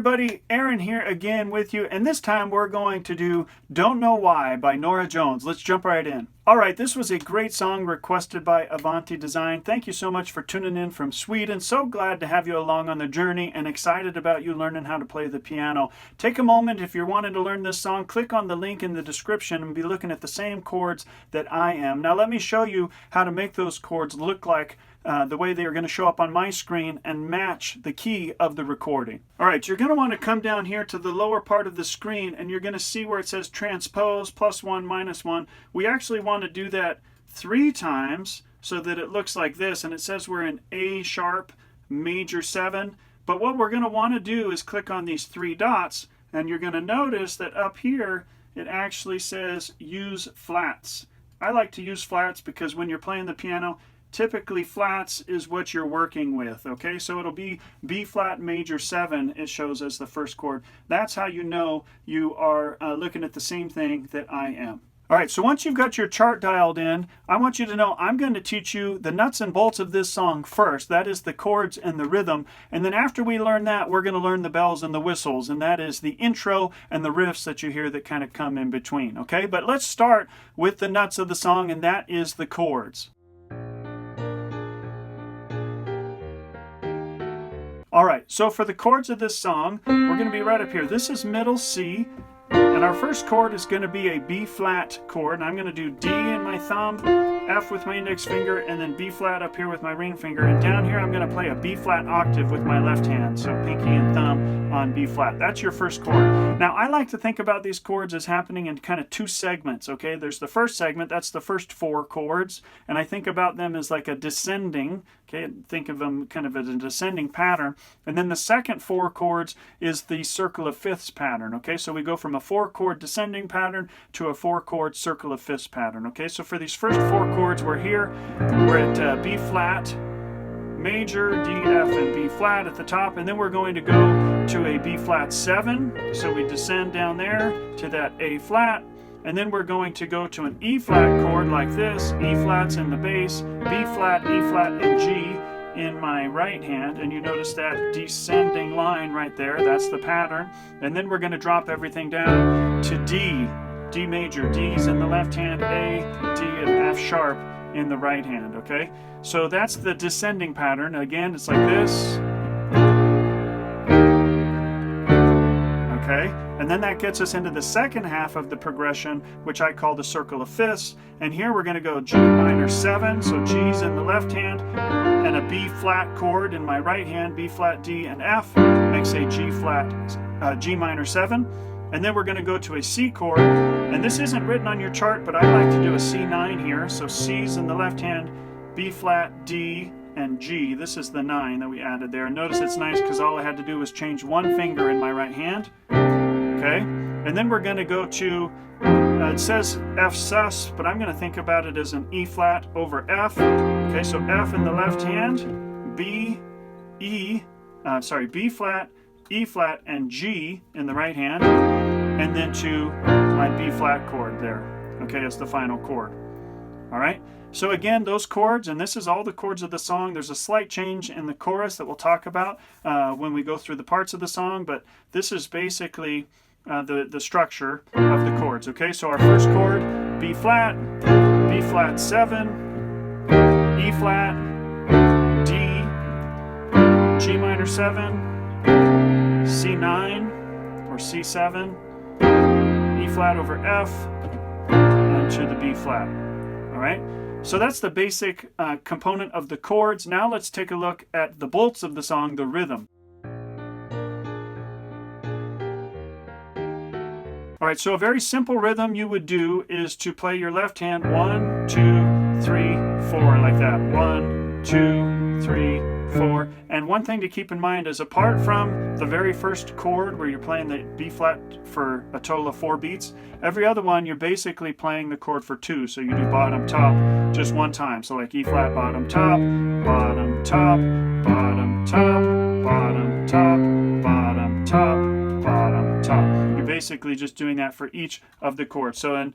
everybody, Aaron here again with you, and this time we're going to do Don't Know Why by Norah Jones. Let's jump right in. Alright, this was a great song requested by Avanti Design. Thank you so much for tuning in from Sweden. So glad to have you along on the journey and excited about you learning how to play the piano. Take a moment, if you're wanting to learn this song, click on the link in the description and be looking at the same chords that I am. Now let me show you how to make those chords look like the way they are going to show up on my screen and match the key of the recording. Alright, you're going to want to come down here to the lower part of the screen and you're going to see where it says transpose, +1, -1. We actually want to do that 3 times so that it looks like this, and it says we're in A sharp major 7. But what we're going to want to do is click on these 3 dots, and you're going to notice that up here it actually says use flats. I like to use flats because when you're playing the piano, typically flats is what you're working with, okay? So it'll be B flat major 7, it shows as the first chord. That's how you know you are looking at the same thing that I am. Alright, so once you've got your chart dialed in, I want you to know I'm going to teach you the nuts and bolts of this song first. That is the chords and the rhythm. And then after we learn that, we're going to learn the bells and the whistles. And that is the intro and the riffs that you hear that kind of come in between, okay? But let's start with the nuts of the song, and that is the chords. Alright, so for the chords of this song, we're going to be right up here. This is middle C, and our first chord is going to be a B flat chord. And I'm going to do D in my thumb, F with my index finger, and then B flat up here with my ring finger. And down here I'm going to play a B flat octave with my left hand, so pinky and thumb on B flat. That's your first chord. Now I like to think about these chords as happening in kind of 2 segments, okay? There's the first segment, that's the first 4 chords, and I think about them as like a descending, okay? Think of them kind of as a descending pattern. And then the second 4 chords is the circle of fifths pattern, okay? So we go from a 4-chord descending pattern to a 4-chord circle of fifths pattern, okay? So for these first 4 chords, we're here, we're at B flat, major, D, F, and B flat at the top, and then we're going to go to a B flat 7, so we descend down there to that A flat, and then we're going to go to an E flat chord like this, E flats in the bass, B flat, E flat, and G in my right hand, and you notice that descending line right there, that's the pattern. And then we're going to drop everything down to D, D major, D's in the left hand, A, D, and F sharp in the right hand, okay? So that's the descending pattern. Again, it's like this. Okay, and then that gets us into the second half of the progression, which I call the circle of fifths. And here we're going to go G minor 7, so G's in the left hand, and a B flat chord in my right hand, B flat, D, and F makes a G flat, G minor 7. And then we're going to go to a C chord, and this isn't written on your chart, but I like to do a C9 here. So C's in the left hand, B flat, D, and G. This is the 9 that we added there. Notice it's nice because all I had to do was change 1 finger in my right hand. Okay, and then we're going to go to, it says F sus, but I'm going to think about it as an E flat over F. Okay, so F in the left hand, B, E, B flat, E flat, and G in the right hand, and then to my B flat chord there. Okay, as the final chord. All right. So again, those chords, and this is all the chords of the song. There's a slight change in the chorus that we'll talk about when we go through the parts of the song, but this is basically the structure of the chords. Okay, so our first chord, B flat 7, E flat, D, G minor 7, C9 or C7, E flat over F, and to the B flat. All right. So that's the basic component of the chords. Now let's take a look at the bolts of the song, the rhythm. Alright, so a very simple rhythm you would do is to play your left hand 1, 2, 3, 4, like that. 1, 2, 3, 4. And one thing to keep in mind is apart from the very first chord where you're playing the B flat for a total of 4 beats, every other one you're basically playing the chord for 2. So you do bottom top just 1 time. So like E flat bottom top, bottom top, bottom top, bottom top, bottom top, bottom top. You're basically just doing that for each of the chords. So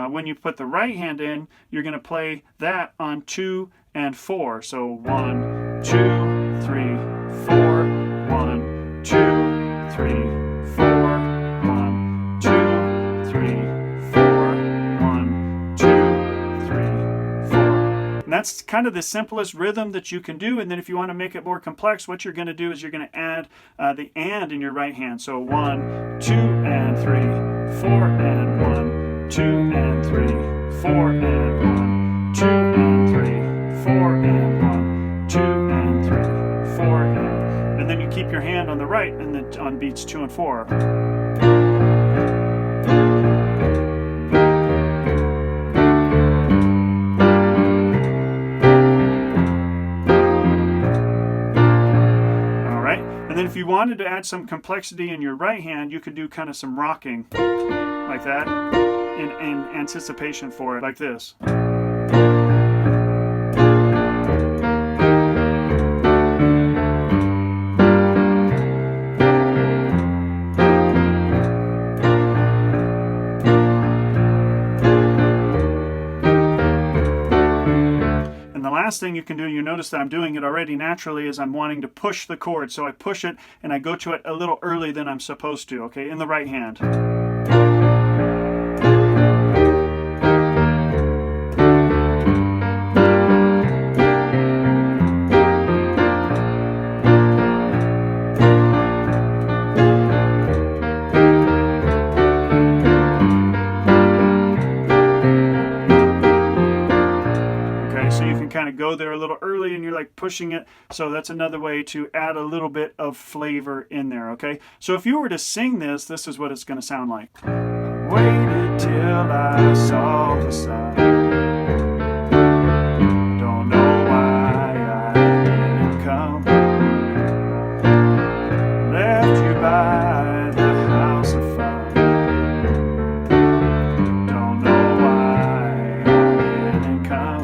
when you put the right hand in, you're going to play that on 2 and 4. So 1, 2, 3, 4, 1, 2, 3, 3, 4, 1, 2, 3, 4. And that's kind of the simplest rhythm that you can do. And then if you want to make it more complex, what you're going to do is you're going to add the and in your right hand. So 1, 2, and 3, 4, and 1, 2, and 3, 4, and 1, 2, and 3, 4, and 1, 2, and 3, 4, and then you keep your hand on the right and then on beats 2 and 4. And then if you wanted to add some complexity in your right hand, you could do kind of some rocking like that in anticipation for it, like this. Last thing you can do, you notice that I'm doing it already naturally, is I'm wanting to push the chord. So I push it and I go to it a little early than I'm supposed to, okay, in the right hand. Kind of go there a little early and you're like pushing it, so that's another way to add a little bit of flavor in there. Okay, so if you were to sing this, this is what it's going to sound like. Waited till I saw the sun, don't know why I didn't come, left you by the house of fun, don't know why I didn't come,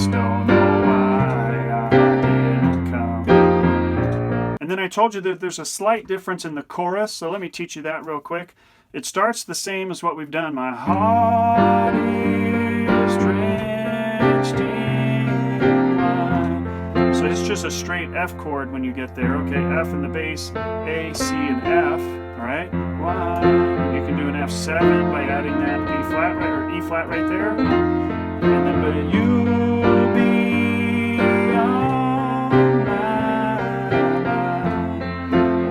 don't know why I didn't come. And then I told you that there's a slight difference in the chorus, so let me teach you that real quick. It starts the same as what we've done. My heart is drenched in wine. So it's just a straight F chord when you get there. Okay, F in the bass, A, C, and F. All right, wine. You can do an F7 by adding that B flat right, or E flat right there. And then, but you'll be on mine.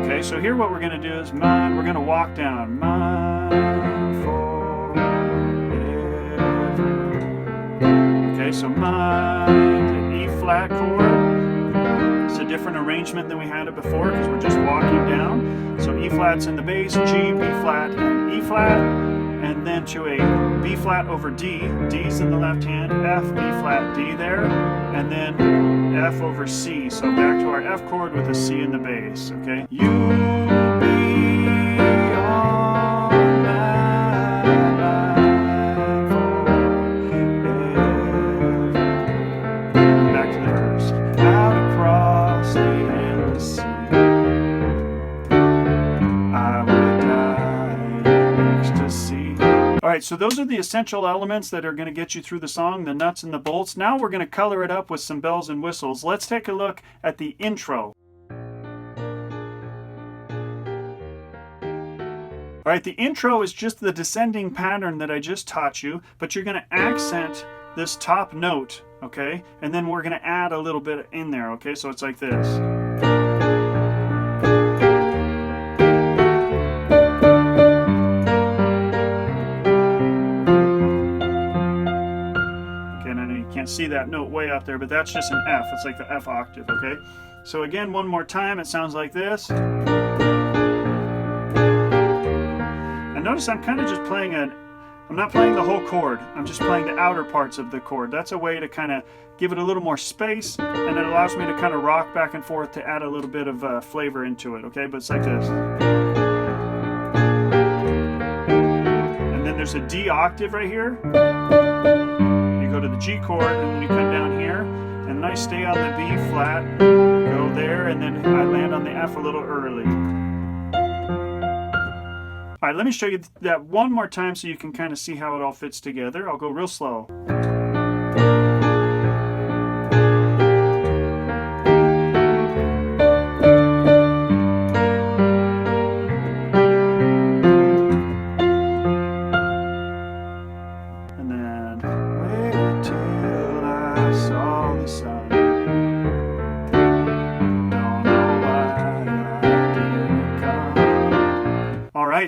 Okay, so here what we're going to do is mine, we're going to walk down. Mine forever. Okay, so mine, an E flat chord. It's a different arrangement than we had it before because we're just walking down. So E flat's in the bass, G, B flat, and E flat. And then to a B flat over D, D's in the left hand, F, B flat, D there, and then F over C. So back to our F chord with a C in the bass, okay? You'll be on my mind forever. Back to the verse. Out across the endless sea, I would die in ecstasy. All right, so those are the essential elements that are going to get you through the song, the nuts and the bolts. Now we're going to color it up with some bells and whistles. Let's take a look at the intro. All right, the intro is just the descending pattern that I just taught you, but you're going to accent this top note, okay? And then we're going to add a little bit in there, okay? So it's like this. See that note way up there, but that's just an F. It's like the F octave, okay? So again, one more time, it sounds like this. And notice I'm kind of just playing I'm not playing the whole chord. I'm just playing the outer parts of the chord. That's a way to kind of give it a little more space, and it allows me to kind of rock back and forth to add a little bit of flavor into it, okay? But it's like this. And then there's a D octave right here. Go to the G chord, and then you come down here, and then I stay on the B flat, go there, and then I land on the F a little early. All right, let me show you that one more time so you can kind of see how it all fits together. I'll go real slow.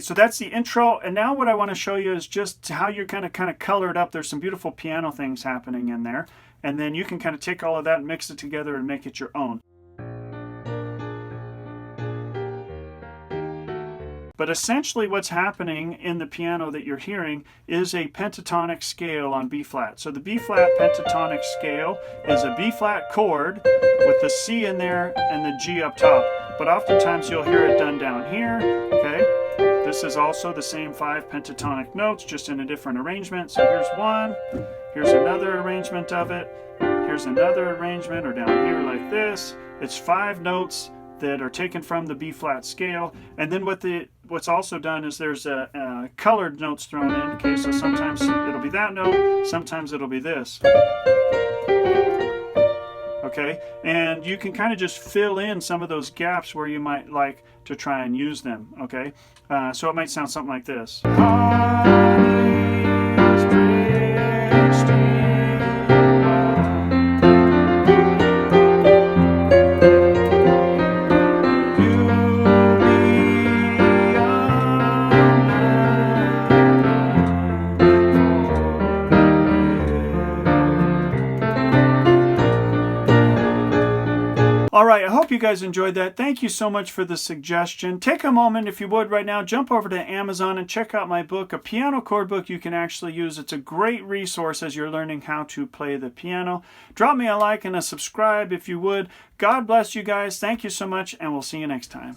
right, so that's the intro, and now what I want to show you is just how you're kind of color it up. There's some beautiful piano things happening in there, and then you can kind of take all of that and mix it together and make it your own. But essentially what's happening in the piano that you're hearing is a pentatonic scale on B flat. So the B flat pentatonic scale is a B flat chord with the C in there and the G up top. But oftentimes you'll hear it done down here, okay? This is also the same 5 pentatonic notes, just in a different arrangement. So here's one, here's another arrangement of it, here's another arrangement, or down here like this. It's 5 notes that are taken from the B flat scale, and then what's also done is there's colored notes thrown in. Okay, so sometimes it'll be that note, sometimes it'll be this. Okay, and you can kind of just fill in some of those gaps where you might like to try and use them. Okay, so it might sound something like this. All right, I hope you guys enjoyed that. Thank you so much for the suggestion. Take a moment, if you would, right now, jump over to Amazon and check out my book, a piano chord book you can actually use. It's a great resource as you're learning how to play the piano. Drop me a like and a subscribe if you would. God bless you guys. Thank you so much, and we'll see you next time.